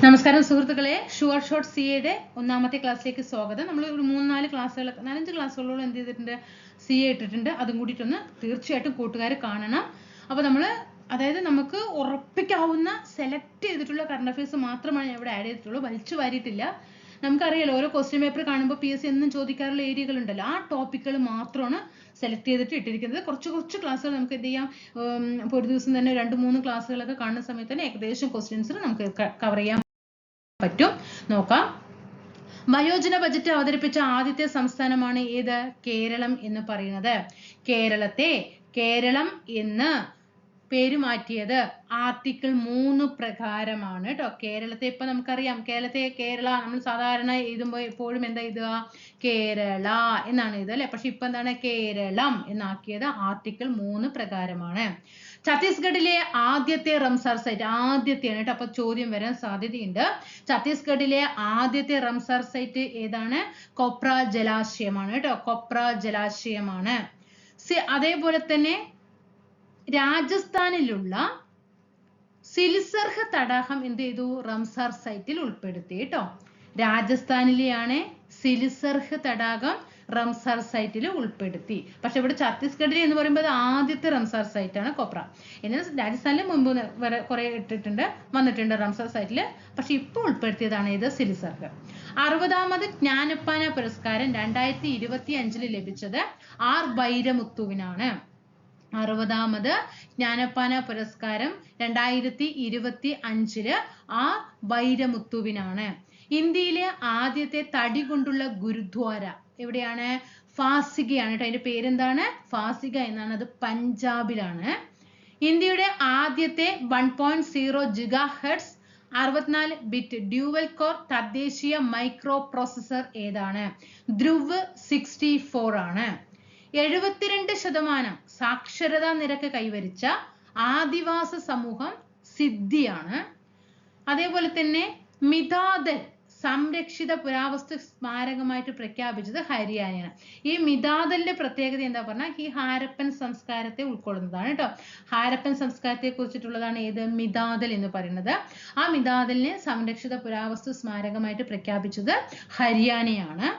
നമസ്കാരം സുഹൃത്തുക്കളെ, sure shot സിയുടെ ഒന്നാമത്തെ ക്ലാസ്സിലേക്ക് സ്വാഗതം. നമ്മൾ ഒരു 3-4 ക്ലാസ്സുകൾ 4-5 ക്ലാസ്സുകളോളം എന്ത് ചെയ്തിട്ടുണ്ട്, സി എ ഇട്ടിട്ടുണ്ട്. അതും കൂടിയിട്ടൊന്ന് തീർച്ചയായിട്ടും കൂട്ടുകാർ കാണണം. അപ്പോൾ നമ്മൾ അതായത് നമുക്ക് ഉറപ്പിക്കാവുന്ന സെലക്ട് ചെയ്തിട്ടുള്ള കറണ്ട് അഫയേഴ്സ് മാത്രമാണ് ഞാൻ ഇവിടെ ആഡ് ചെയ്തിട്ടുള്ളൂ, വലിച്ചു വാരിയിട്ടില്ല. നമുക്കറിയാലോ, ഓരോ ക്വസ്റ്റ്യൻ പേപ്പർ കാണുമ്പോൾ PSC എന്നും ചോദിക്കാറുള്ള ഏരിയകൾ ഉണ്ടല്ലോ, ആ ടോപ്പിക്കുകൾ മാത്രമാണ് സെലക്ട് ചെയ്തിട്ട് ഇട്ടിരിക്കുന്നത്. കുറച്ച് ക്ലാസ്സുകൾ നമുക്ക് എന്ത് ചെയ്യാം, ഇപ്പോൾ ഒരു ദിവസം തന്നെ 2-3 ക്ലാസ്സുകളൊക്കെ കാണുന്ന സമയത്ത് തന്നെ ഏകദേശം ക്വസ്റ്റ്യൻസ് നമുക്ക് കവർ ചെയ്യാൻ പറ്റും. നോക്കാം. വയോജന ബജറ്റ് അവതരിപ്പിച്ച ആദ്യത്തെ സംസ്ഥാനമാണ് ഏത്? കേരളം എന്ന് പറയുന്നത്. കേരളത്തെ കേരളം എന്ന് പേര് മാറ്റിയത് ആർട്ടിക്കിൾ 3 പ്രകാരമാണ് കേട്ടോ. കേരളത്തെ ഇപ്പൊ നമുക്കറിയാം, കേരള നമ്മൾ സാധാരണ എഴുതുമ്പോൾ എപ്പോഴും എന്താ എഴുതുക, കേരള എന്നാണ് എഴുതുക അല്ലെ. പക്ഷെ ഇപ്പൊ എന്താണ്, കേരളം എന്നാക്കിയത് ആർട്ടിക്കിൾ 3 പ്രകാരമാണ്. ഛത്തീസ്ഗഡിലെ ആദ്യത്തെ റംസാർ സൈറ്റ്, ആദ്യത്തെയാണ് കേട്ടോ, അപ്പൊ ചോദ്യം വരാൻ സാധ്യതയുണ്ട്. ഛത്തീസ്ഗഡിലെ ആദ്യത്തെ റംസാർ സൈറ്റ് ഏതാണ്? കൊപ്ര ജലാശയമാണ് കേട്ടോ, കൊപ്ര ജലാശയമാണ്. അതേപോലെ തന്നെ രാജസ്ഥാനിലുള്ള സിൽസർഹ് തടാകം എന്ത് ചെയ്തു, റംസാർ സൈറ്റിൽ ഉൾപ്പെടുത്തി കേട്ടോ. രാജസ്ഥാനിലെയാണ് സിൽസർഹ് തടാകം റംസാർ സൈറ്റിൽ ഉൾപ്പെടുത്തി. പക്ഷെ ഇവിടെ ഛത്തീസ്ഗഡിൽ എന്ന് പറയുമ്പോൾ ആദ്യത്തെ റംസാർ സൈറ്റ് ആണ് കൊപ്ര. എന്നാൽ രാജസ്ഥാനിൽ മുമ്പ് വരെ കുറെ വന്നിട്ടുണ്ട് റംസാർ സൈറ്റിൽ, പക്ഷെ ഇപ്പോൾ ഉൾപ്പെടുത്തിയതാണ് ഇത് സിൽസർഹ്. 60ാമത് ജ്ഞാനപ്പാന പുരസ്കാരം 2025 ലഭിച്ചത് ആർ വൈരമുത്തുവിനാണ്. 60ാമത് ജ്ഞാനപ്പാന പുരസ്കാരം 2025 ആർ വൈരമുത്തുവിനാണ്. ഇന്ത്യയിലെ ആദ്യത്തെ തടി കൊണ്ടുള്ള ഗുരുദ്വാര എവിടെയാണ്? ഫാസികയാണ് കേട്ടോ. അതിന്റെ പേരെന്താണ്? ഫാസിക എന്നാണ്. അത് പഞ്ചാബിലാണ്. ഇന്ത്യയുടെ ആദ്യത്തെ 1.0 GHz 64 ബിറ്റ് ഡ്യുവൽ കോർ തദ്ദേശീയ മൈക്രോ പ്രോസസർ ഏതാണ്? ധ്രുവ് 64 ആണ്. 72% സാക്ഷരതാ നിരക്ക് കൈവരിച്ച ആദിവാസ സമൂഹം സിദ്ധിയാണ്. അതേപോലെ തന്നെ മിതാദൽ സംരക്ഷിത പുരാവസ്തു സ്മാരകമായിട്ട് പ്രഖ്യാപിച്ചത് ഹരിയാനയാണ്. ഈ മിതാദലിന്റെ പ്രത്യേകത എന്താ പറഞ്ഞാൽ, ഈ ഹാരപ്പൻ സംസ്കാരത്തെ ഉൾക്കൊള്ളുന്നതാണ് കേട്ടോ. ഹാരപ്പൻ സംസ്കാരത്തെ കുറിച്ചിട്ടുള്ളതാണ് ഏത്? മിതാദൽ എന്ന് പറയുന്നത്. ആ മിതാദലിനെ സംരക്ഷിത പുരാവസ്തു സ്മാരകമായിട്ട് പ്രഖ്യാപിച്ചത് ഹരിയാനയാണ്.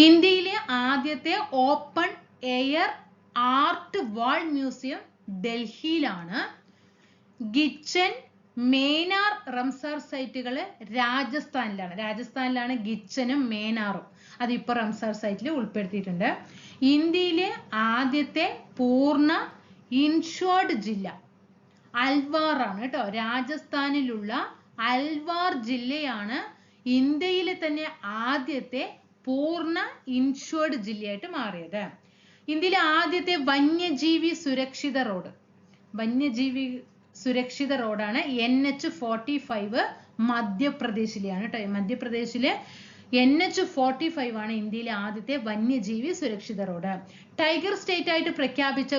ഇന്ത്യയിലെ ആദ്യത്തെ ഓപ്പൺ എയർ ആർട്ട് വാൾ മ്യൂസിയം ഡൽഹിയിലാണ്. ഗിച്ചൻ, മേനാർ റംസാർ സൈറ്റുകൾ രാജസ്ഥാനിലാണ് ഗിച്ചനും മേനാറും. അതിപ്പോ റംസാർ സൈറ്റിൽ ഉൾപ്പെടുത്തിയിട്ടുണ്ട്. ഇന്ത്യയിലെ ആദ്യത്തെ പൂർണ്ണ ഇൻഷുർഡ് ജില്ല അൽവാർ ആണ് കേട്ടോ. രാജസ്ഥാനിലുള്ള അൽവാർ ജില്ലയാണ് ഇന്ത്യയിലെ തന്നെ ആദ്യത്തെ പൂർണ്ണ ഇൻഷുർഡ് ജില്ലയായിട്ട് മാറിയത്. ഇന്ത്യയിലെ ആദ്യത്തെ വന്യജീവി സുരക്ഷിത റോഡാണ് NH45 മധ്യപ്രദേശിലെയാണ് കേട്ടോ. മധ്യപ്രദേശിലെ NH45 ആണ് ഇന്ത്യയിലെ ആദ്യത്തെ വന്യജീവി സുരക്ഷിത റോഡ്. ടൈഗർ സ്റ്റേറ്റ് ആയിട്ട് പ്രഖ്യാപിച്ച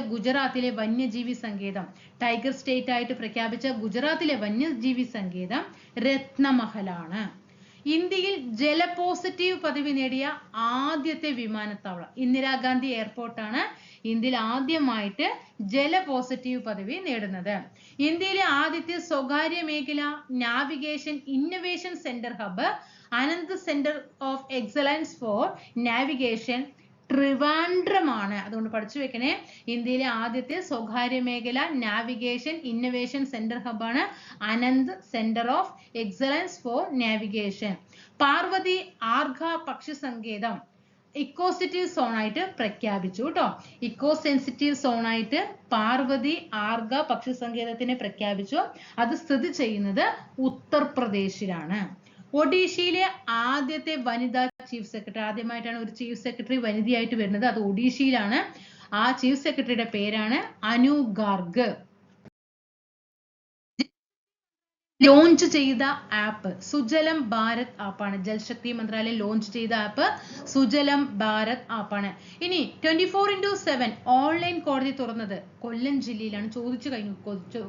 ഗുജറാത്തിലെ വന്യജീവി സങ്കേതം രത്നമഹലാണ്. ഇന്ത്യയിൽ ജല പോസിറ്റീവ് പദവി നേടിയ ആദ്യത്തെ വിമാനത്താവളം ഇന്ദിരാഗാന്ധി എയർപോർട്ടാണ് ഇന്ത്യയിൽ ആദ്യമായിട്ട് ജല പോസിറ്റീവ് പദവി നേടുന്നത്. ഇന്ത്യയിലെ ആദ്യത്തെ സ്വകാര്യ മേഖല navigation innovation centre hub Ananth centre of excellence for navigation ട്രിവാൻഡ്രമാണ്. അതുകൊണ്ട് പഠിച്ചു വെക്കണേ. ഇന്ത്യയിലെ ആദ്യത്തെ സ്വകാര്യ മേഖല നാവിഗേഷൻ ഇന്നൊവേഷൻ സെന്റർ ഹബ്ബാണ് Ananth centre of excellence for navigation. Parvati Arga പക്ഷി സങ്കേതം ഇക്കോസിറ്റീവ് സോൺ ആയിട്ട് പ്രഖ്യാപിച്ചു കേട്ടോ. ഇക്കോ സെൻസിറ്റീവ് സോൺ ആയിട്ട് പാർവതി ആർഗ പക്ഷി സങ്കേതത്തിനെ പ്രഖ്യാപിച്ചു. അത് സ്ഥിതി ചെയ്യുന്നത് ഉത്തർപ്രദേശിലാണ്. ഒഡീഷയിലെ ആദ്യത്തെ വനിതാ ചീഫ് സെക്രട്ടറി, ആദ്യമായിട്ടാണ് ഒരു ചീഫ് സെക്രട്ടറി വനിതയായിട്ട് വരുന്നത്. അത് ഒഡീഷയിലാണ്. ആ ചീഫ് സെക്രട്ടറിയുടെ പേരാണ് അനു ഗാർഗ്. ലോഞ്ച് ചെയ്ത ആപ്പ് സുജലം ഭാരത് ആപ്പാണ്. ജൽശക്തി മന്ത്രാലയം ലോഞ്ച് ചെയ്ത ആപ്പ് സുജലം ഭാരത് ആപ്പാണ്. ഇനി 24/7 ഓൺലൈൻ കോടതി തുറന്നത് കൊല്ലം ജില്ലയിലാണ്.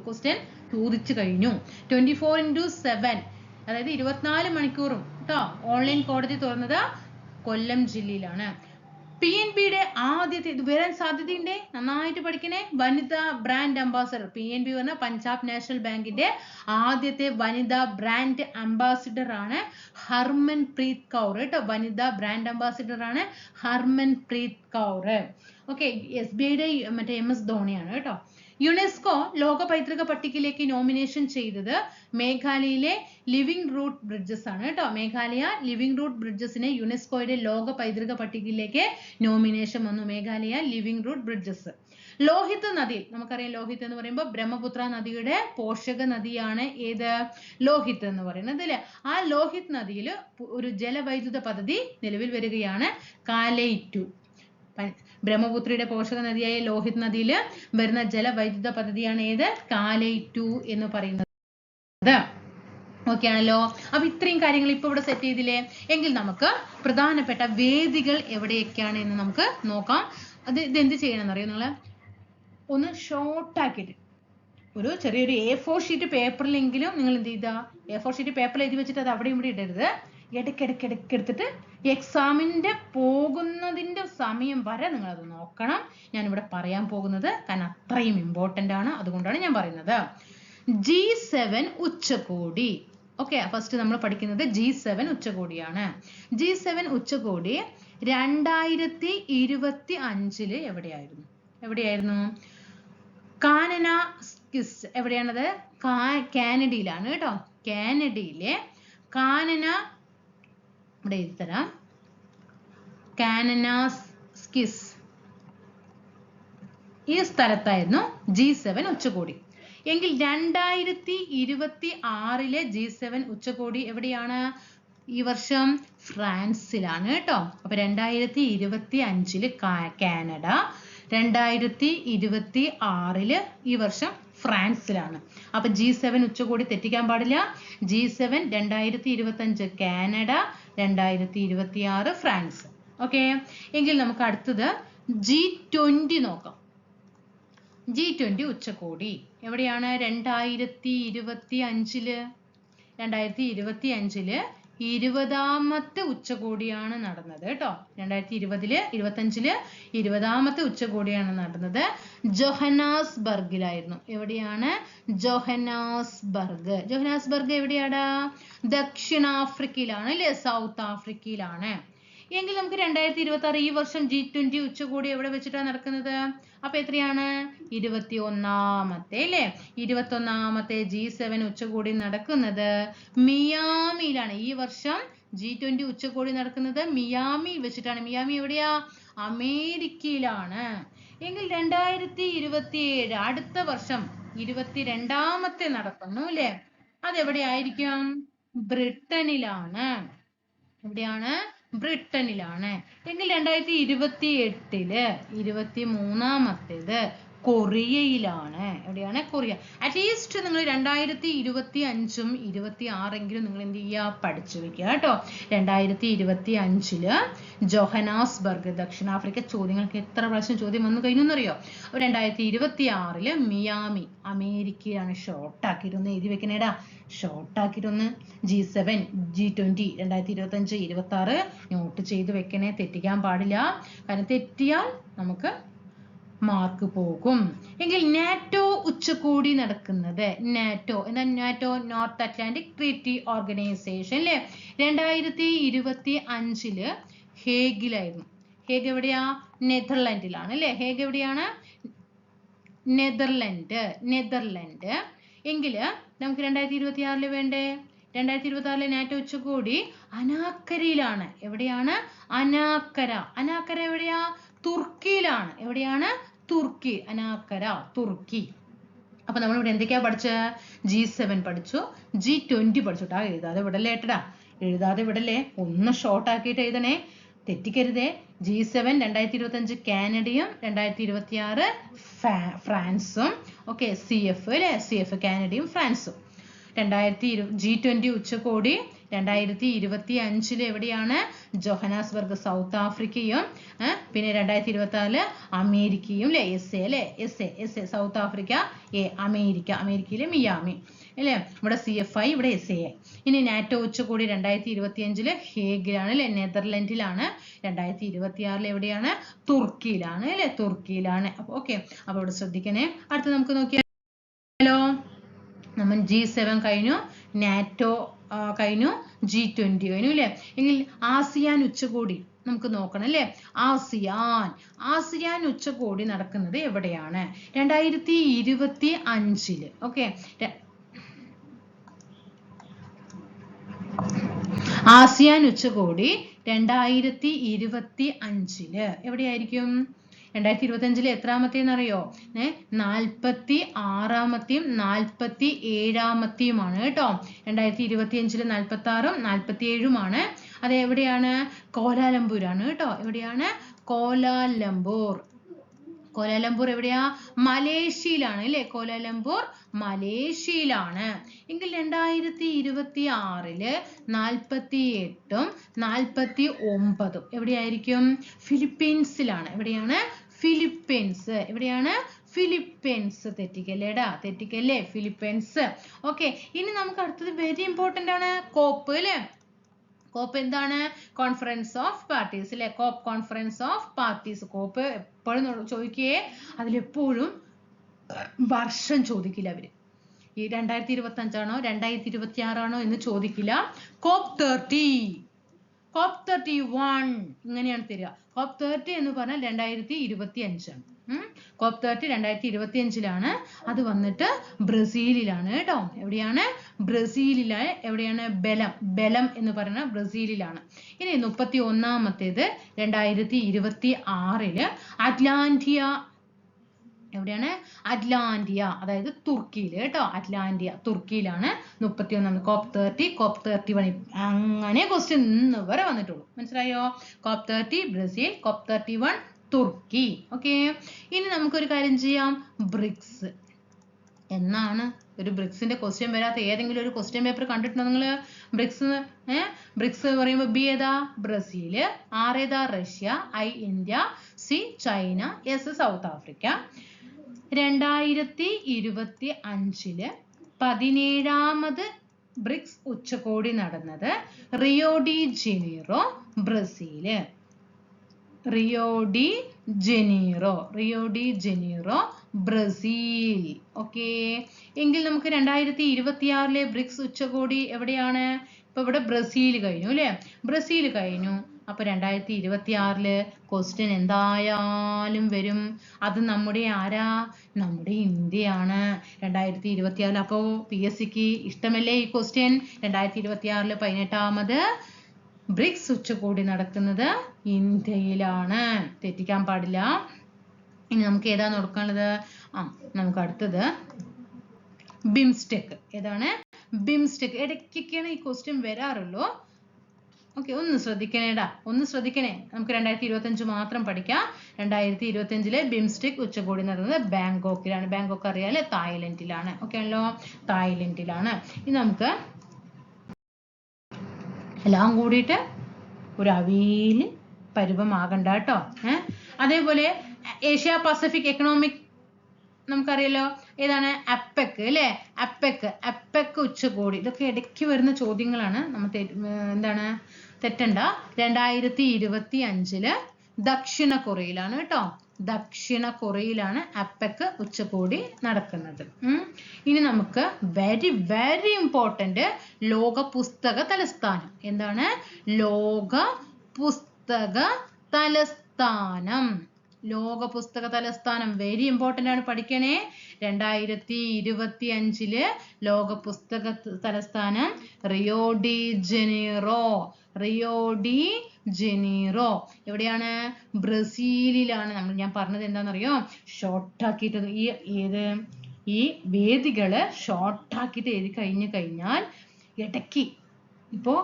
ക്വസ്റ്റ്യൻ ചോദിച്ചു കഴിഞ്ഞു. 24/7 അതായത് 24 മണിക്കൂറും കേട്ടോ ഓൺലൈൻ കോടതി തുറന്നത് കൊല്ലം ജില്ലയിലാണ്. PNBയുടെ ആദ്യത്തെ ഇത് വരാൻ സാധ്യതയുണ്ട്, നന്നായിട്ട് പഠിക്കണേ. വനിതാ ബ്രാൻഡ് അംബാസഡർ. PNB പറഞ്ഞ പഞ്ചാബ് നാഷണൽ ബാങ്കിന്റെ ആദ്യത്തെ വനിതാ ബ്രാൻഡ് അംബാസിഡർ ആണ് ഹർമൻപ്രീത് കൗർ കേട്ടോ. വനിതാ ബ്രാൻഡ് അംബാസിഡർ ആണ് ഹർമൻപ്രീത് കൗർ. ഓക്കെ, SBIയുടെ മറ്റേ MS ധോണിയാണ് കേട്ടോ. യുനെസ്കോ ലോക പൈതൃക പട്ടികയിലേക്ക് നോമിനേഷൻ ചെയ്തത് മേഘാലയയിലെ ലിവിംഗ് റൂട്ട് ബ്രിഡ്ജസ് ആണ് കേട്ടോ. മേഘാലയ ലിവിംഗ് റൂട്ട് ബ്രിഡ്ജസിനെ യുനെസ്കോയുടെ ലോക പൈതൃക പട്ടികയിലേക്ക് നോമിനേഷൻ വന്നു. Meghalaya living root bridges. Lohit നദിയിൽ, നമുക്കറിയാം ലോഹിത് എന്ന് പറയുമ്പോൾ ബ്രഹ്മപുത്ര നദിയുടെ പോഷക നദിയാണ് ഏത്, ലോഹിത് എന്ന് പറയുന്നത് അല്ലെ. ആ ലോഹിത് നദിയിൽ ഒരു ജലവൈദ്യുത പദ്ധതി നിലവിൽ വരികയാണ്, കാലൈ 2. ബ്രഹ്മപുത്രയുടെ പോഷക നദിയായ ലോഹിത് നദിയിൽ വരുന്ന ജലവൈദ്യുത പദ്ധതിയാണ് ഏത്, കാലൈ 2 എന്ന് പറയുന്നത്. ഓക്കെ ആണല്ലോ. അപ്പൊ ഇത്രയും കാര്യങ്ങൾ ഇപ്പൊ ഇവിടെ സെറ്റ് ചെയ്തില്ലേ. എങ്കിൽ നമുക്ക് പ്രധാനപ്പെട്ട വേദികൾ എവിടെയൊക്കെയാണ് എന്ന് നമുക്ക് നോക്കാം. ഇതെന്ത് ചെയ്യണം എന്നറിയോ, നിങ്ങള് ഒന്ന് ഷോർട്ട് ആക്കിയിട്ട് ഒരു ചെറിയൊരു A4 ഷീറ്റ് പേപ്പറിലെങ്കിലും നിങ്ങൾ എന്ത് ചെയ്താ, A4 ഷീറ്റ് പേപ്പറിൽ എഴുതി വെച്ചിട്ട് അത് അവിടെ ഇവിടെ ഇടരുത്. ഇടയ്ക്കിടയ്ക്ക് എടുത്തിട്ട് എക്സാമിന്റെ പോകുന്നതിന്റെ സമയം വരെ നിങ്ങൾ അത് നോക്കണം. ഞാനിവിടെ പറയാൻ പോകുന്നത് കാരണം അത്രയും ഇമ്പോർട്ടന്റ് ആണ്, അതുകൊണ്ടാണ് ഞാൻ പറയുന്നത്. G7 ഉച്ചകോടി. ഓക്കെ, ഫസ്റ്റ് നമ്മൾ പഠിക്കുന്നത് G7 ഉച്ചകോടിയാണ്. G7 ഉച്ചകോടി 2025 എവിടെയായിരുന്നു? കാനന സ്കിസ്. എവിടെയാണത്? കാനഡയിലാണ് കേട്ടോ. കാനഡയിലെ കാനന, ഇവിടെ എഴുതി തരാം, കാനന സ്കിസ് ഈ സ്ഥലത്തായിരുന്നു G7 ഉച്ചകോടി. എങ്കിൽ 2026 G7 ഉച്ചകോടി എവിടെയാണ്? ഈ വർഷം ഫ്രാൻസിലാണ് കേട്ടോ. അപ്പൊ 2025 കാനഡ, 2026 ഈ വർഷം ഫ്രാൻസിലാണ്. അപ്പൊ G7 ഉച്ചകോടി തെറ്റിക്കാൻ പാടില്ല. G7 2025 Canada, 2026 France. ഓക്കെ, എങ്കിൽ നമുക്ക് അടുത്തത് G20 നോക്കാം. G20 ഉച്ചകോടി എവിടെയാണ്? 2025 20ാമത്തെ ഉച്ചകോടിയാണ് നടന്നത് കേട്ടോ. 2025 20ാമത്തെ ഉച്ചകോടിയാണ് നടന്നത്. ജോഹന്നാസ്ബർഗിലായിരുന്നു. എവിടെയാണ്? ജോഹന്നാസ്ബർഗ്. ജോഹന്നാസ്ബർഗ് എവിടെയാടാ? ദക്ഷിണാഫ്രിക്കയിലാണ് അല്ലെ, സൗത്ത് ആഫ്രിക്കയിലാണ്. എങ്കിൽ നമുക്ക് 2026 ഈ വർഷം G20 ഉച്ചകോടി എവിടെ വെച്ചിട്ടാണ് നടക്കുന്നത്? അപ്പൊ എത്രയാണ്? 21ാമത്തെ അല്ലെ. 21ാമത്തെ G7 ഉച്ചകോടി നടക്കുന്നത് മിയാമിയിലാണ്. ഈ വർഷം G20 ഉച്ചകോടി നടക്കുന്നത് മിയാമിയിൽ വെച്ചിട്ടാണ്. മിയാമി എവിടെയാ? അമേരിക്കയിലാണ്. എങ്കിൽ 2027 അടുത്ത വർഷം 22ാമത്തെ നടക്കുന്നു അല്ലെ. അതെവിടെയായിരിക്കും? ബ്രിട്ടനിലാണ്. എവിടെയാണ്? ബ്രിട്ടനിലാണ്. എങ്കിൽ 2028 23ാമത്തേത് കൊറിയയിലാണ്. എവിടെയാണ്? കൊറിയ. അറ്റ്ലീസ്റ്റ് നിങ്ങൾ 2025ഉം 26എങ്കിലും നിങ്ങൾ എന്ത് ചെയ്യുക? പഠിച്ചു വെക്കുക കേട്ടോ. 2025 ജോഹന്നാസ്ബർഗ് ദക്ഷിണാഫ്രിക്ക. ചോദ്യങ്ങൾക്ക് എത്ര പ്രാവശ്യം ചോദ്യം വന്നു കഴിഞ്ഞെന്നറിയോ? 2026 മിയാമി അമേരിക്കയാണ്. ഷോർട്ടാക്കിയിട്ടൊന്ന് എഴുതി വെക്കണേടാ, ഷോർട്ടാക്കിയിട്ടൊന്ന്. G7 G20 2025 26 നോട്ട് ചെയ്ത് വെക്കണേ, തെറ്റിക്കാൻ പാടില്ല. കാരണം തെറ്റിയാൽ നമുക്ക് മാർക്ക് പോകും. എങ്കിൽ നാറ്റോ ഉച്ചകോടി നടക്കുന്നത്, നാറ്റോ എന്താ? NATO north Atlantic treaty organisation അല്ലേ. 2025 ഹേഗിലായിരുന്നു. ഹേഗ് എവിടെയാ? നെതർലാൻഡിലാണ് അല്ലേ. ഹേഗ് എവിടെയാണ്? നെതർലൻഡ്. എങ്കിൽ നമുക്ക് 2026 വേണ്ടേ? 2026 നാറ്റോ ഉച്ചകോടി അനാക്കരയിലാണ്. എവിടെയാണ്? അനാക്കര. അനാക്കര എവിടെയാ? തുർക്കിയിലാണ്. എവിടെയാണ്? തുർക്കി. അനാക്കര തുർക്കി. അപ്പൊ നമ്മൾ ഇവിടെ എന്തൊക്കെയാ പഠിച്ച? G7 പഠിച്ചു, G20 പഠിച്ചു. എഴുതാതെ വിടല്ലേ ഏട്ടടാ, എഴുതാതെ വിടല്ലേ. ഒന്ന് ഷോർട്ട് ആക്കിയിട്ട് എഴുതണേ, തെറ്റിക്കരുതേ. G7 2025 കാനഡയും 2026 ഫ്രാൻസും. ഓക്കെ, CF അല്ലെ, CF കാനഡയും ഫ്രാൻസും. G20 ഉച്ചകോടി 2025 എവിടെയാണ്? ജോഹനാസ്ബർഗ് സൗത്ത് ആഫ്രിക്കയും പിന്നെ 2026 അമേരിക്കയും അല്ലേ? എസ് എ സൗത്ത് ആഫ്രിക്ക, അമേരിക്കയിലെ മിയാമി അല്ലേ? ഇവിടെ CFI, ഇവിടെ SAI. ഇനി നാറ്റോ ഉച്ചകോടി 2025 ഹേഗിലാണ് അല്ലെ? നെതർലൻഡിലാണ്. 2026 എവിടെയാണ്? തുർക്കിയിലാണ് അല്ലെ? തുർക്കിയിലാണ്. ഓക്കെ, അപ്പൊ ഇവിടെ ശ്രദ്ധിക്കണേ. അടുത്ത് നമുക്ക് നോക്കിയാലോ. നമ്മൾ G7 കഴിഞ്ഞു, നാറ്റോ കഴിഞ്ഞു, G20 കഴിഞ്ഞു അല്ലേ? എങ്കിൽ ആസിയാൻ ഉച്ചകോടി നമുക്ക് നോക്കണം അല്ലേ? ആസിയാൻ ഉച്ചകോടി നടക്കുന്നത് എവിടെയാണ്? 2025. ഓക്കെ, ആസിയാൻ ഉച്ചകോടി 2025 എവിടെയായിരിക്കും? 2025 എത്രാമത്തേന്നറിയോ? 46ാമത്തെയും 47ാമത്തെയുമാണ് കേട്ടോ. 2025 46ഉം 47ഉമാണ്. അത് എവിടെയാണ്? കോലാലംപൂരാണ് കേട്ടോ. എവിടെയാണ്? കോലാലംപൂർ എവിടെയാ? മലേഷ്യയിലാണ് അല്ലേ? കോലാലംപൂർ മലേഷ്യയിലാണ്. എങ്കിൽ 2026 48ഉം 49ഉം എവിടെയായിരിക്കും? ഫിലിപ്പീൻസിലാണ്. എവിടെയാണ്? ഫിലിപ്പീൻസ്. എവിടെയാണ്? ഫിലിപ്പീൻസ്. തെറ്റിക്കല്ലേ? ഫിലിപ്പീൻസ്. ഓക്കെ, ഇനി നമുക്ക് അടുത്തത് വെരി ഇമ്പോർട്ടന്റ് ആണ്, കോപ്പ് അല്ലേ? കോപ്പ് എന്താണ്? കോൺഫറൻസ് ഓഫ് പാർട്ടീസ് അല്ലെ? കോപ്പ് കോൺഫറൻസ് ഓഫ് പാർട്ടീസ്. കോപ്പ് എപ്പോഴും ചോദിക്കുകയെ, അതിലെപ്പോഴും വർഷം ചോദിക്കില്ല അവര്. ഈ 2025 ആണോ 2026 ആണോ എന്ന് ചോദിക്കില്ല. COP 30, COP 31 ഇങ്ങനെയാണ് തരിക. COP 30 എന്ന് പറഞ്ഞാൽ 2025 ആണ്. COP 30 2025 അത് വന്നിട്ട് ബ്രസീലിലാണ് കേട്ടോ. എവിടെയാണ്? ബ്രസീലിലാണ്. എവിടെയാണ്? ബെലം എന്ന് പറയുന്ന ബ്രസീലിലാണ്. ഇനി 31ാമത്തേത് 2026 അറ്റ്ലാന്റിയ. എവിടെയാണ്? അറ്റ്ലാന്റിയ, അതായത് തുർക്കിയിൽ കേട്ടോ. അറ്റ്ലാന്റിയ തുർക്കിയിലാണ് 31. COP 30, COP 31 അങ്ങനെ ക്വസ്റ്റ്യൻ ഇന്ന് വരെ വന്നിട്ടുള്ളൂ. മനസ്സിലായോ? COP 30 ബ്രസീൽ, COP 31 തുർക്കി. ഓക്കെ, ഇനി നമുക്കൊരു കാര്യം ചെയ്യാം. ബ്രിക്സ് എന്നാണ് ഒരു ബ്രിക്സിന്റെ ക്വസ്റ്റ്യൻ വരാത്ത ഏതെങ്കിലും ഒരു ക്വസ്റ്റ്യൻ പേപ്പർ കണ്ടിട്ടുണ്ടോ നിങ്ങൾ? ബ്രിക്സ് പറയുമ്പോൾ B ഏതാ? ബ്രസീൽ, R ഏതാ? Russia, I India, C China, S South Africa. 2025 17ാമത് ബ്രിക്സ് ഉച്ചകോടി നടന്നത് Rio de Janeiro, Brazil. Rio de Janeiro Brazil. Okay, എങ്കിൽ നമുക്ക് 2026 ബ്രിക്സ് ഉച്ചകോടി എവിടെയാണ്? ഇപ്പൊ ഇവിടെ ബ്രസീൽ കഴിഞ്ഞു അല്ലെ? ബ്രസീൽ കഴിഞ്ഞു. അപ്പൊ 2026 ക്വസ്റ്റ്യൻ എന്തായാലും വരും. അത് നമ്മുടെ ആരാ? നമ്മുടെ ഇന്ത്യയാണ്. 2026 അപ്പോ PSCക്ക് ഇഷ്ടമല്ലേ ഈ ക്വസ്റ്റ്യൻ? 2026 18ാമത് ബ്രിക്സ് ഉച്ചകോടി നടക്കുന്നത് ഇന്ത്യയിലാണ്. തെറ്റിക്കാൻ പാടില്ല. ഇനി നമുക്ക് ഏതാ നോക്കാനുള്ളത്? നമുക്ക് അടുത്തത് ബിംസ്റ്റെക്. ഏതാണ്? ബിംസ്റ്റെക്. ഇടയ്ക്കൊക്കെയാണ് ഈ ക്വസ്റ്റ്യൻ വരാറുള്ളൂ. ഓക്കെ, ഒന്ന് ശ്രദ്ധിക്കണേ. നമുക്ക് 2025 മാത്രം പഠിക്കാം. 2025 ബിംസ്റ്റെക് ഉച്ചകോടി നടന്നത് ബാങ്കോക്കിലാണ്. ബാങ്കോക്ക് അറിയാലേ? തായ്ലൻഡിലാണ്. ഓക്കെ ആണല്ലോ? തായ്ലൻഡിലാണ്. ഇനി നമുക്ക് എല്ലാം കൂടിയിട്ട് ഒരു അവിയല് പരുവമാകണ്ട കേട്ടോ. അതേപോലെ ഏഷ്യ പസഫിക് എക്കണോമിക് നമുക്കറിയാലോ. ഏതാണ്? അപ്പെക് അല്ലേ? അപ്പെക് ഉച്ചകോടി. ഇതൊക്കെ ഇടയ്ക്ക് വരുന്ന ചോദ്യങ്ങളാണ്. നമ്മൾ എന്താണ് തെറ്റണ്ട. 2025 ദക്ഷിണ കൊറിയയിലാണ് കേട്ടോ. ദക്ഷിണ കൊറിയയിലാണ് അപ്പെക് ഉച്ചകോടി നടക്കുന്നത്. ഇനി നമുക്ക് വെരി വെരി ഇമ്പോർട്ടന്റ് ലോക പുസ്തക തലസ്ഥാനം. എന്താണ്? ലോക പുസ്തക തലസ്ഥാനം. ലോക പുസ്തക തലസ്ഥാനം വെരി ഇമ്പോർട്ടന്റ് ആണ്, പഠിക്കണേ. 2025 ലോക പുസ്തക തലസ്ഥാനം റിയോ ഡി ജനീറോ. എവിടെയാണ്? ബ്രസീലിലാണ്. ഞാൻ പറഞ്ഞത് എന്താണെന്നറിയോ? ഷോർട്ടാക്കിയിട്ട് ഈ വേദികള് ഷോർട്ടാക്കിയിട്ട് എഴുതി കഴിഞ്ഞാൽ ഇടയ്ക്ക് ഇപ്പോൾ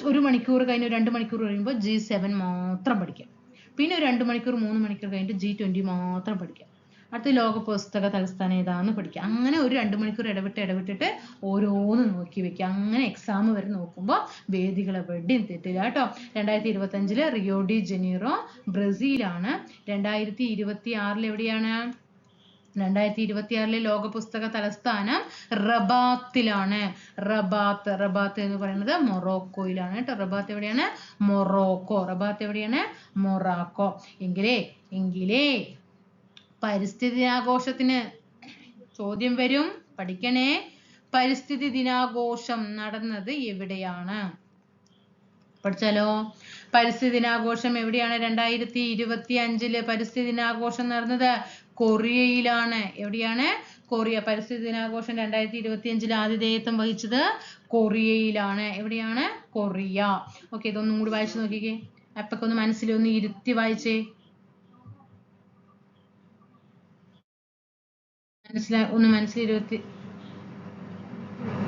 ഒരു മണിക്കൂർ കഴിഞ്ഞ് 2 മണിക്കൂർ കഴിയുമ്പോൾ G7 മാത്രം പഠിക്കാം. പിന്നെ ഒരു 2 മണിക്കൂർ 3 മണിക്കൂർ കഴിഞ്ഞിട്ട് G20 മാത്രം പഠിക്കാം. അടുത്ത ലോക പുസ്തക തലസ്ഥാനം ഏതാന്ന് പഠിക്കുക. അങ്ങനെ ഒരു 2 മണിക്കൂർ ഇടവിട്ടിട്ട് ഓരോന്ന് നോക്കി വെക്കുക. അങ്ങനെ എക്സാം വരെ നോക്കുമ്പോൾ വേദികൾ എവിടെയും തെറ്റില്ല കേട്ടോ. 2025 റിയോ ഡി ജനീറോ ബ്രസീലാണ്. 2026 എവിടെയാണ്? 2026 ലോക പുസ്തക തലസ്ഥാനം റബാത്തിലാണ്. റബാത്ത് എന്ന് പറയുന്നത് മൊറോക്കോയിലാണ് കേട്ടോ. റബാത്ത് എവിടെയാണ്? മൊറോക്കോ. റബാത്ത് എവിടെയാണ്? മൊറാക്കോ. എങ്കിലേ പരിസ്ഥിതി ദിനാഘോഷത്തിന് ചോദ്യം വരും, പഠിക്കണേ. പരിസ്ഥിതി ദിനാഘോഷം നടന്നത് എവിടെയാണ്? പഠിച്ചാലോ? പരിസ്ഥിതി ദിനാഘോഷം എവിടെയാണ്? 2025 പരിസ്ഥിതി ദിനാഘോഷം നടന്നത് കൊറിയയിലാണ്. എവിടെയാണ്? കൊറിയ. പരിസ്ഥിതി ദിനാഘോഷം 2025 ആതിഥേയത്വം വഹിച്ചത് കൊറിയയിലാണ്. എവിടെയാണ്? കൊറിയ. ഓക്കെ, ഇതൊന്നും കൂടി വായിച്ചു നോക്കിക്കേ. അപ്പൊക്കെ ഒന്ന് മനസ്സിലൊന്ന് ഇരുത്തി വായിച്ചേ.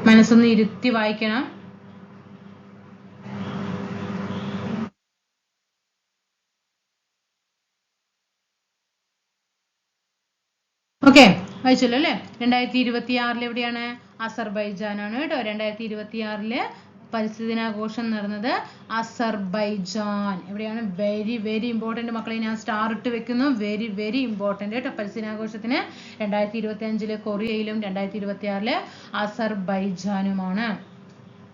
മനസ്സൊന്ന് ഇരുത്തി വായിക്കണം. ഓക്കെ, വായിച്ചല്ലോ അല്ലേ? 2026 എവിടെയാണ്? അസർബൈജാനാണ് കേട്ടോ. 2026 പരിസ്ഥിതി ദിനാഘോഷം നടന്നത് അസർബൈജാൻ. എവിടെയാണ്? വെരി ഇമ്പോർട്ടന്റ് മക്കളെ. ഞാൻ സ്റ്റാർ ഇട്ട് വെക്കുന്നു. വെരി ഇമ്പോർട്ടന്റ് കേട്ടോ. പരിസ്ഥിതി ദിനാഘോഷത്തിന് 2025 കൊറിയയിലും 2026 അസർബൈജാനുമാണ്.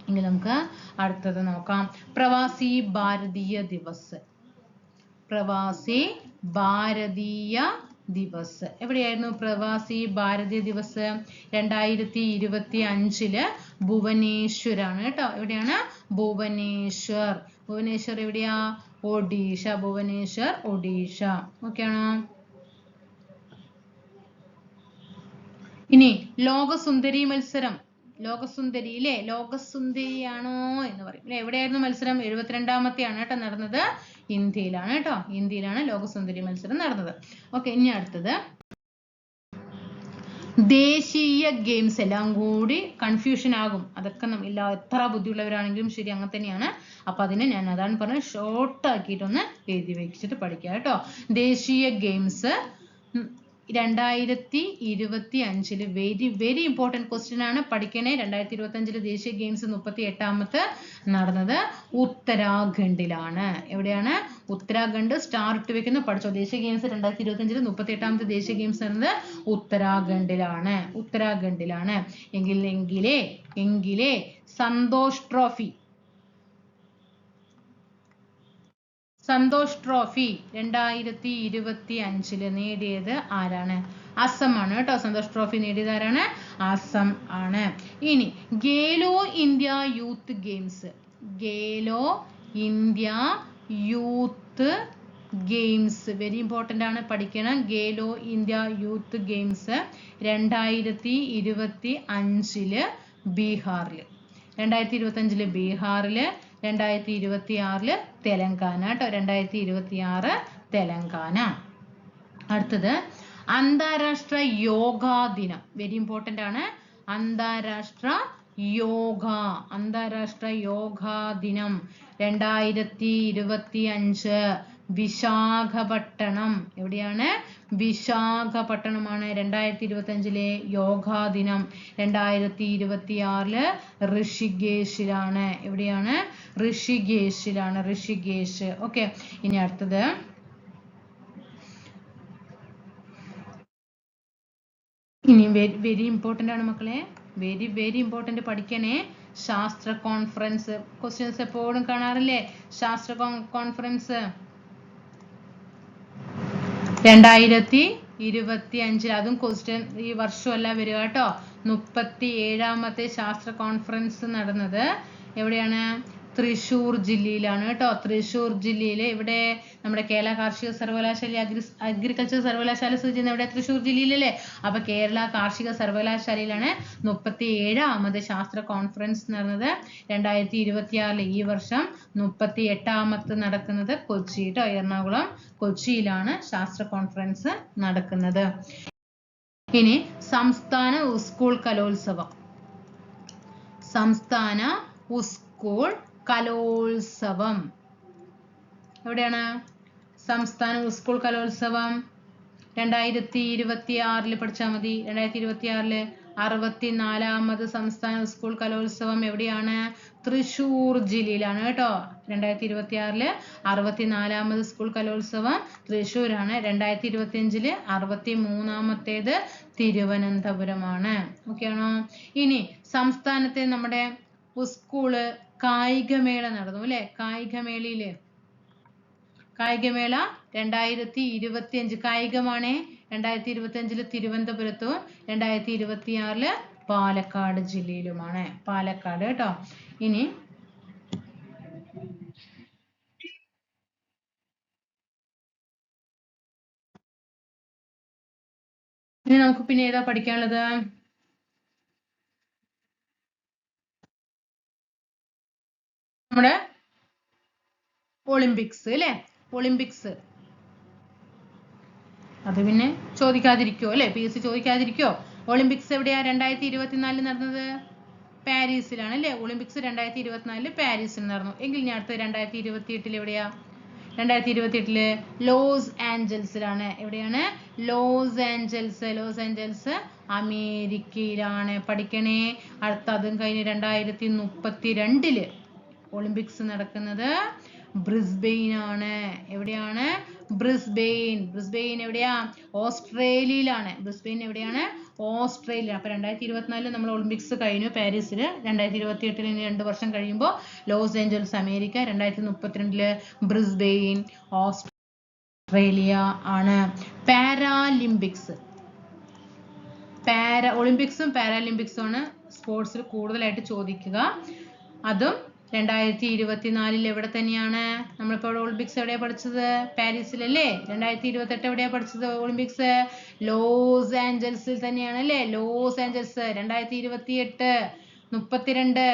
ഇനി നമുക്ക് അടുത്തത് നോക്കാം. പ്രവാസി ഭാരതീയ ദിവസ്. എവിടെയായിരുന്നു പ്രവാസി ഭാരതീയ ദിവസ്? 2025 ഭുവനേശ്വരാണ് കേട്ടോ. എവിടെയാണ്? ഭുവനേശ്വർ എവിടെയാ? ഒഡീഷ. ഭുവനേശ്വർ ഒഡീഷ. ഓക്കെ ആണോ? ഇനി ലോകസുന്ദരി മത്സരം. ലോകസുന്ദരി അല്ലേ? ലോകസുന്ദരിയാണോ എന്ന് പറയും അല്ലെ. എവിടെയായിരുന്നു മത്സരം? 72ാമത്തെയാണ് കേട്ടോ നടന്നത്. ഇന്ത്യയിലാണ് കേട്ടോ. ഇന്ത്യയിലാണ് ലോകസുന്ദരി മത്സരം നടന്നത്. ഓക്കെ, ഇനി അടുത്തത് ദേശീയ ഗെയിംസ്. എല്ലാം കൂടി കൺഫ്യൂഷൻ ആകും. അതൊക്കെ എത്ര ബുദ്ധിയുള്ളവരാണെങ്കിലും ശരി അങ്ങനെ തന്നെയാണ്. അപ്പൊ അതിനെ ഞാൻ അതാണ് പറഞ്ഞത്, ഷോർട്ട് ആക്കിയിട്ടൊന്ന് എഴുതി വെച്ചിട്ട് പഠിക്കുക കേട്ടോ. ദേശീയ ഗെയിംസ് 2025 വെരി ഇമ്പോർട്ടന്റ് ക്വസ്റ്റ്യൻ ആണ്, പഠിക്കണേ. 2025 ദേശീയ ഗെയിംസ് 38ാമത്തെ നടന്നത് ഉത്തരാഖണ്ഡിലാണ്. എവിടെയാണ്? ഉത്തരാഖണ്ഡ്. സ്റ്റാർ ഇട്ട് വെക്കുന്നു, പഠിച്ചോ. ദേശീയ ഗെയിംസ് 2025 38ാമത്തെ ദേശീയ ഗെയിംസ് നടന്നത് ഉത്തരാഖണ്ഡിലാണ്. എങ്കിലേ സന്തോഷ് ട്രോഫി 2025 നേടിയത് ആരാണ്? അസം ആണ് കേട്ടോ. സന്തോഷ് ട്രോഫി നേടിയത് ആരാണ്? അസം ആണ്. ഇനി Khelo India youth games very important ആണ്, പഠിക്കണം. ഖേലോ ഇന്ത്യ യൂത്ത് ഗെയിംസ് 2025 ബീഹാറിൽ. 2025 ബീഹാറിൽ, 2026 തെലങ്കാന കേട്ടോ. 2026 തെലങ്കാന. അടുത്തത് അന്താരാഷ്ട്ര യോഗാ ദിനം. വെരി ഇമ്പോർട്ടന്റ് ആണ്. അന്താരാഷ്ട്ര യോഗാ ദിനം 2025 വിശാഖപട്ടണം. എവിടെയാണ്? വിശാഖപട്ടണമാണ് 2025 യോഗാ ദിനം. 2026 ഋഷികേശിലാണ്. എവിടെയാണ്? ഋഷികേശ്. ഓക്കെ, ഇനി അടുത്തത് ഇനി വെരി ഇമ്പോർട്ടന്റ് ആണ് മക്കളെ. വെരി ഇമ്പോർട്ടന്റ്, പഠിക്കണേ. ശാസ്ത്ര കോൺഫറൻസ് ക്വസ്റ്റ്യൻസ് എപ്പോഴും കാണാറില്ലേ? ശാസ്ത്ര കോൺഫറൻസ് 2025 അതും ക്വസ്റ്റ്യൻ ഈ വർഷമല്ല വരിക കേട്ടോ. 37ാമത്തെ ശാസ്ത്ര കോൺഫറൻസ് നടന്നത് എവിടെയാണ്? തൃശ്ശൂർ ജില്ലയിലാണ് കേട്ടോ. തൃശ്ശൂർ ജില്ലയിലെ ഇവിടെ നമ്മുടെ കേരള കാർഷിക സർവകലാശാല അഗ്രികൾച്ചർ സർവകലാശാല സ്ഥിതി ചെയ്യുന്ന ഇവിടെ തൃശ്ശൂർ ജില്ലയിലല്ലേ. അപ്പൊ കേരള കാർഷിക സർവകലാശാലയിലാണ് 37ാമത് ശാസ്ത്ര കോൺഫറൻസ് നടന്നത്. 2026 ഈ വർഷം 38ാമത് നടക്കുന്നത് കൊച്ചി കേട്ടോ. എറണാകുളം കൊച്ചിയിലാണ് ശാസ്ത്ര കോൺഫറൻസ് നടക്കുന്നത്. ഇനി സംസ്ഥാന സ്കൂൾ കലോത്സവം. എവിടെയാണ്? സംസ്ഥാന സ്കൂൾ കലോത്സവം 2026 പഠിച്ചാൽ മതി. 2026 64ാമത് സംസ്ഥാന സ്കൂൾ കലോത്സവം എവിടെയാണ്? തൃശ്ശൂർ ജില്ലയിലാണ് കേട്ടോ. 2026 64ാമത് സ്കൂൾ കലോത്സവം തൃശ്ശൂരാണ്. 2025 63ാമത്തേത് തിരുവനന്തപുരമാണ്. ഓക്കെ ആണോ? ഇനി സംസ്ഥാനത്തെ നമ്മുടെ സ്കൂള് കായികമേള നടന്നു അല്ലെ? കായികമേളയില് കായികമേള 2025 കായികമാണ്. 2025 തിരുവനന്തപുരത്തും 2026 പാലക്കാട് ജില്ലയിലുമാണ്. പാലക്കാട് കേട്ടോ. ഇനി നമുക്ക് പിന്നെ ഏതാ പഠിക്കാനുള്ളത്? നമ്മുടെ ഒളിമ്പിക്സ് അല്ലെ? ഒളിമ്പിക്സ് അത് പിന്നെ ചോദിക്കാതിരിക്കോ അല്ലെ? PSC ചോദിക്കാതിരിക്കോ? ഒളിമ്പിക്സ് എവിടെയാ 2024 നടന്നത്? പാരീസിലാണ് അല്ലെ? ഒളിമ്പിക്സ് 2024 പാരീസിൽ നടന്നു. എങ്കിൽ ഞാൻ അടുത്ത 2028 എവിടെയാ? 2028 ലോസ് ആഞ്ചൽസിലാണ്. എവിടെയാണ്? ലോസ് ആഞ്ചൽസ് അമേരിക്കയിലാണ്. പഠിക്കണേ. അടുത്ത അതും കഴിഞ്ഞ് 2032 ഒളിമ്പിക്സ് നടക്കുന്നത് ബ്രിസ്ബെയിൻ ആണ്. എവിടെയാണ്? ബ്രിസ്ബെയിൻ എവിടെയാ? ഓസ്ട്രേലിയയിലാണ്. ബ്രിസ്ബെയിൻ എവിടെയാണ്? ഓസ്ട്രേലിയ. അപ്പൊ 2024 നമ്മൾ ഒളിമ്പിക്സ് കഴിഞ്ഞു പാരീസിൽ. 2028 2 വർഷം കഴിയുമ്പോൾ Los Angeles America. 2032 Brisbane Australia ആണ്. പാരാലിമ്പിക്സ് ഒളിമ്പിക്സും പാരാലിമ്പിക്സും ആണ് സ്പോർട്സിൽ കൂടുതലായിട്ട് ചോദിക്കുക. അതും 2024 എവിടെ തന്നെയാണ്? നമ്മളിപ്പോൾ ഒളിമ്പിക്സ് എവിടെയാ പഠിച്ചത്? പാരീസിലല്ലേ? 2028 എവിടെയാ പഠിച്ചത് ഒളിമ്പിക്സ്? ലോസ് ആഞ്ചൽസിൽ തന്നെയാണ് അല്ലേ? Los Angeles. 2028 32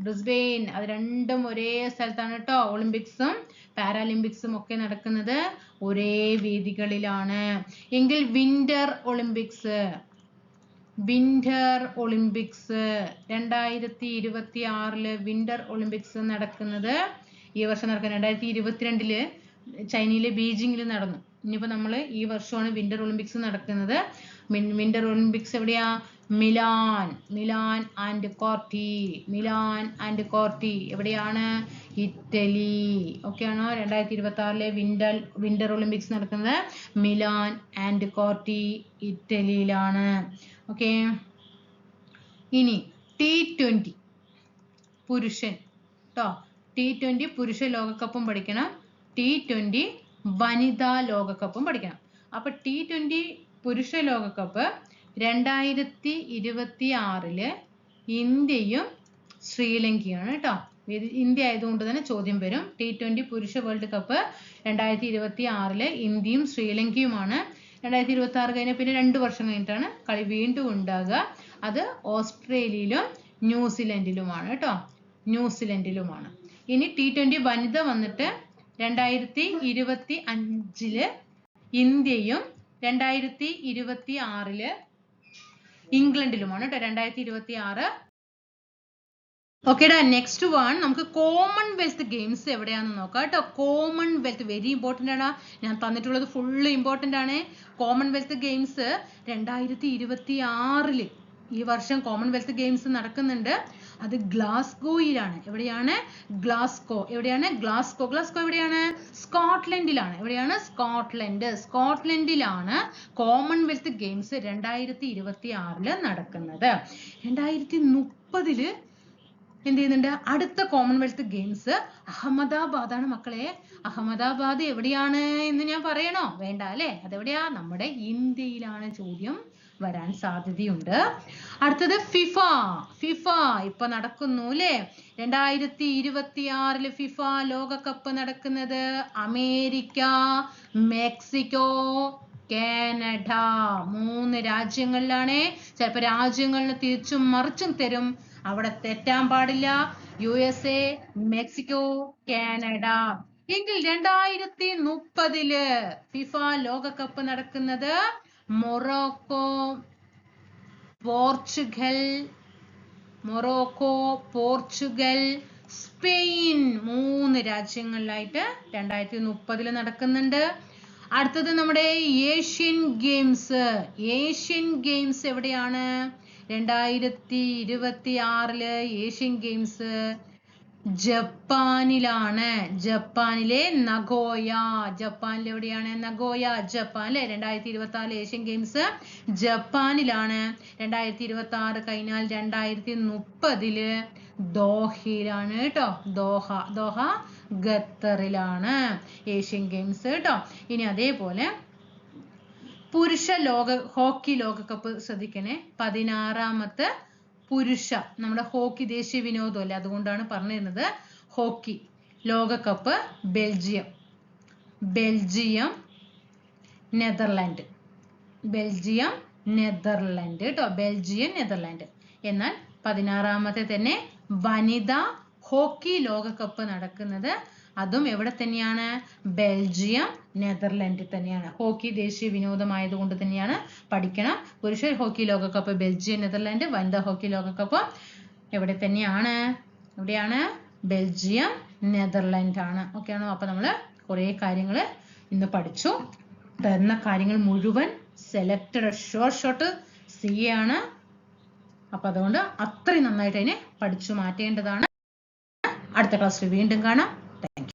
ബ്രിസ്ബെയിൻ. അത് രണ്ടും ഒരേ സ്ഥലത്താണ് കേട്ടോ. ഒളിമ്പിക്സും പാരാലിമ്പിക്സും ഒക്കെ നടക്കുന്നത് ഒരേ വേദികളിലാണ്. എങ്കിൽ വിന്റർ ഒളിമ്പിക്സ് 2026 വിന്റർ ഒളിമ്പിക്സ് നടക്കുന്നത് ഈ വർഷം നടക്കുന്നത് 2022 ചൈനയിലെ ബീജിംഗിൽ നടന്നു. ഇനിയിപ്പോൾ നമ്മൾ ഈ വർഷമാണ് വിന്റർ ഒളിമ്പിക്സ് നടക്കുന്നത്. വിന്റർ ഒളിമ്പിക്സ് എവിടെയാ? മിലാൻ ആൻഡ് കോർട്ടി എവിടെയാണ്? ഇറ്റലി. ഓക്കെ ആണോ? 2026 വിന്റർ ഒളിമ്പിക്സ് നടക്കുന്നത് മിലാൻ ആൻഡ് കോർട്ടി ഇറ്റലിയിലാണ്. ഓക്കെ. ഇനി T20 പുരുഷൻ കേട്ടോ. T20 പുരുഷ ലോകകപ്പും പഠിക്കണം. T20 വനിതാ ലോകകപ്പും പഠിക്കണം. അപ്പൊ T20 പുരുഷ ലോകകപ്പ് 2026 ഇന്ത്യയും ശ്രീലങ്കയാണ് കേട്ടോ. ഇന്ത്യ ആയതുകൊണ്ട് തന്നെ ചോദ്യം വരും. T20 പുരുഷ വേൾഡ് കപ്പ് 2026 ഇന്ത്യയും ശ്രീലങ്കയുമാണ്. 2026 കഴിഞ്ഞ പിന്നെ 2 വർഷം കഴിഞ്ഞിട്ടാണ് കളി വീണ്ടും ഉണ്ടാകുക. അത് ഓസ്ട്രേലിയയിലും ന്യൂസിലൻഡിലുമാണ് കേട്ടോ. ന്യൂസിലൻഡിലുമാണ്. ഇനി T20 വനിത വന്നിട്ട് 2025 ഇന്ത്യയും 2026 ഇംഗ്ലണ്ടിലുമാണ് കേട്ടോ. 2026. ഓക്കേടാ. നെക്സ്റ്റ് വൺ നമുക്ക് കോമൺവെൽത്ത് ഗെയിംസ് എവിടെയാണെന്ന് നോക്കാം കേട്ടോ. കോമൺവെൽത്ത് വെരി ഇമ്പോർട്ടൻ്റ് ആണ്. ഞാൻ തന്നിട്ടുള്ളത് ഫുള്ള് ഇമ്പോർട്ടൻ്റ് ആണ്. കോമൺവെൽത്ത് ഗെയിംസ് 2026 ഈ വർഷം കോമൺവെൽത്ത് ഗെയിംസ് നടക്കുന്നുണ്ട്. അത് ഗ്ലാസ്ഗോയിലാണ്. എവിടെയാണ്? ഗ്ലാസ്ഗോ. എവിടെയാണ്? ഗ്ലാസ്ഗോ എവിടെയാണ്? സ്കോട്ട്ലൻഡിലാണ്. എവിടെയാണ്? സ്കോട്ട്ലൻഡിലാണ് കോമൺവെൽത്ത് ഗെയിംസ് 2026 നടക്കുന്നത്. 2030 എന്ത് ചെയ്യുന്നുണ്ട്? അടുത്ത കോമൺവെൽത്ത് ഗെയിംസ് അഹമ്മദാബാദാണ് മക്കളെ. അഹമ്മദാബാദ് എവിടെയാണ് എന്ന് ഞാൻ പറയണോ? വേണ്ട അല്ലേ? അതെവിടെയാ? നമ്മുടെ ഇന്ത്യയിലാണ്. ചോദ്യം വരാൻ സാധ്യതയുണ്ട്. അടുത്തത് ഫിഫ ഇപ്പൊ നടക്കുന്നു അല്ലേ? 2026 ഫിഫ ലോകകപ്പ് നടക്കുന്നത് അമേരിക്ക, മെക്സിക്കോ, കാനഡ 3 രാജ്യങ്ങളിലാണ്. ചിലപ്പോൾ രാജ്യങ്ങളിന് തിരിച്ചും മറിച്ചും തരും. അവിടെ തെറ്റാൻ പാടില്ല. USA, Mexico, Canada. എങ്കിൽ 2030 ഫിഫ ലോകകപ്പ് നടക്കുന്നത് മൊറോക്കോ, പോർച്ചുഗൽ, സ്പെയിൻ 3 രാജ്യങ്ങളിലായിട്ട് 2030 നടക്കുന്നുണ്ട്. അടുത്തത് നമ്മുടെ ഏഷ്യൻ ഗെയിംസ്. ഏഷ്യൻ ഗെയിംസ് എവിടെയാണ്? 2026 ഏഷ്യൻ ഗെയിംസ് ജപ്പാനിലാണ്. ജപ്പാനിലെ നഗോയ. ജപ്പാനിൽ എവിടെയാണ്? നഗോയ, ജപ്പാൻ അല്ലെ. 2026 ഏഷ്യൻ ഗെയിംസ് ജപ്പാനിലാണ്. 2026 കഴിഞ്ഞാൽ 2030 ദോഹയിലാണ് കേട്ടോ. ദോഹ ഖത്തറിലാണ് ഏഷ്യൻ ഗെയിംസ് കേട്ടോ. ഇനി അതേപോലെ പുരുഷ ഹോക്കി ലോകകപ്പ് ശ്രദ്ധിക്കണേ. 16ാമത്തെ പുരുഷ നമ്മുടെ ഹോക്കി ദേശീയ വിനോദമല്ലേ, അതുകൊണ്ടാണ് പറഞ്ഞിരുന്നത്. ഹോക്കി ലോകകപ്പ് ബെൽജിയം നെതർലാൻഡ് കേട്ടോ. Belgium Netherland. എന്നാൽ 16ാമത്തെ തന്നെ വനിതാ ഹോക്കി ലോകകപ്പ് നടക്കുന്നത് അതും എവിടെ തന്നെയാണ്? ബെൽജിയം നെതർലാൻഡിൽ തന്നെയാണ്. ഹോക്കി ദേശീയ വിനോദമായതുകൊണ്ട് തന്നെയാണ് പഠിക്കണം. പുരുഷ ഹോക്കി ലോകകപ്പ് ബെൽജിയം നെതർലാൻഡ്, വനിതാ ഹോക്കി ലോകകപ്പ് എവിടെ തന്നെയാണ്? എവിടെയാണ്? ബെൽജിയം നെതർലാൻഡ് ആണ്. ഓക്കെ ആണോ? അപ്പൊ നമ്മള് കുറെ കാര്യങ്ങൾ ഇന്ന് പഠിച്ചു. തരുന്ന കാര്യങ്ങൾ മുഴുവൻ സെലക്ടഡ് ഷോർട്ട് CA ആണ്. അപ്പൊ അതുകൊണ്ട് അത്രയും നന്നായിട്ട് അതിനെ പഠിച്ചു മാറ്റേണ്ടതാണ്. അടുത്ത ക്ലാസ്സിൽ വീണ്ടും കാണാം.